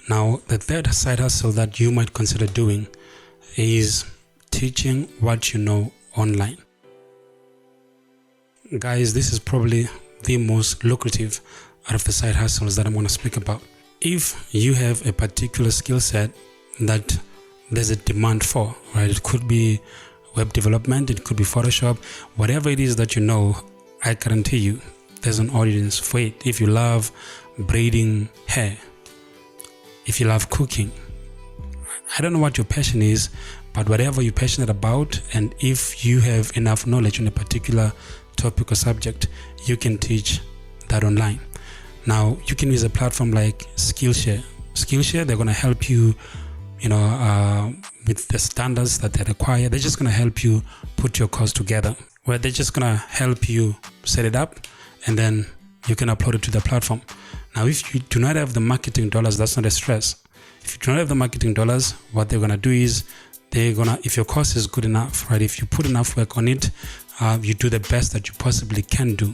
Now, the third side hustle that you might consider doing is teaching what you know online. Guys, this is probably the most lucrative out of the side hustles that I'm going to speak about. If you have a particular skill set that there's a demand for, right? It could be web development, it could be Photoshop, whatever it is that you know, I guarantee you there's an audience for it. If you love braiding hair, if you love cooking, I don't know what your passion is, but whatever you're passionate about, and if you have enough knowledge on a particular topic or subject, you can teach that online. Now, you can use a platform like Skillshare. Skillshare, they're going to help you, with the standards that they require. They're just going to help you put your course together, where they're just going to help you set it up, and then you can upload it to the platform. Now, if you do not have the marketing dollars, that's not a stress. If you do not have the marketing dollars, what they're going to do is if your course is good enough, right? If you put enough work on it, you do the best that you possibly can do,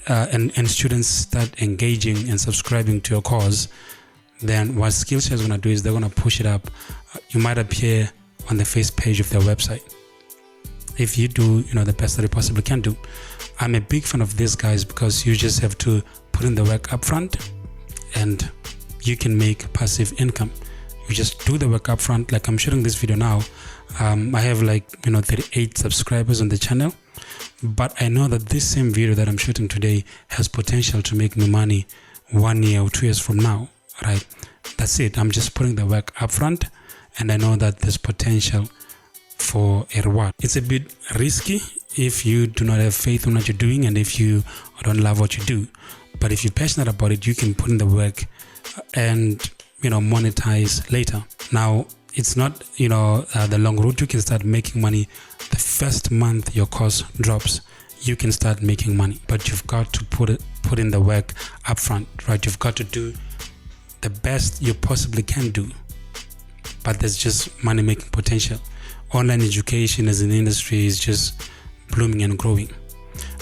and students start engaging and subscribing to your course, then what Skillshare is going to do is they're going to push it up. You might appear on the first page of their website if you do the best that you possibly can do. I'm a big fan of these guys because you just have to put in the work up front and you can make passive income. You just do the work up front. Like I'm shooting this video now, I have 38 subscribers on the channel, but I know that this same video that I'm shooting today has potential to make me money 1 year or 2 years from now, right? That's it. I'm just putting the work up front, and I know that there's potential for a reward. It's a bit risky if you do not have faith in what you're doing and if you don't love what you do, but if you're passionate about it, you can put in the work and monetize later. Now, it's not the long route. You can start making money the first month your course drops. You can start making money, but you've got to put in the work up front, right? You've got to do the best you possibly can do, but there's just money making potential. Online education as an industry is just blooming and growing.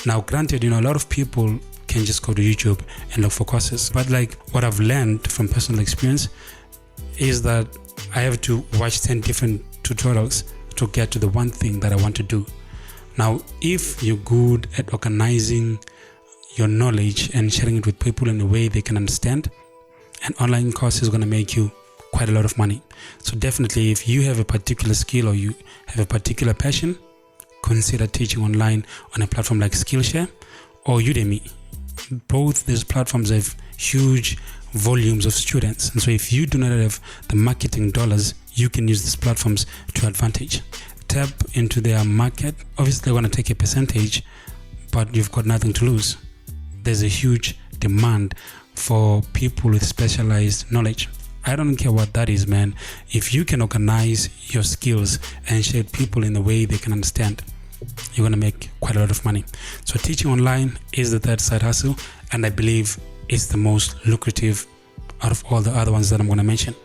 Now, granted, a lot of people can just go to YouTube and look for courses, but what I've learned from personal experience is that I have to watch 10 different tutorials to get to the one thing that I want to do. Now, if you're good at organizing your knowledge and sharing it with people in a way they can understand, an online course is going to make you quite a lot of money. So definitely, if you have a particular skill or you have a particular passion, consider teaching online on a platform like Skillshare or Udemy. Both these platforms have huge volumes of students, and so if you do not have the marketing dollars, you can use these platforms to advantage. Tap into their market. Obviously, they're going to take a percentage, but you've got nothing to lose. There's a huge demand for people with specialized knowledge. I don't care what that is, man. If you can organize your skills and share people in a way they can understand, you're going to make quite a lot of money. So teaching online is the third side hustle, and I believe it's the most lucrative out of all the other ones that I'm going to mention.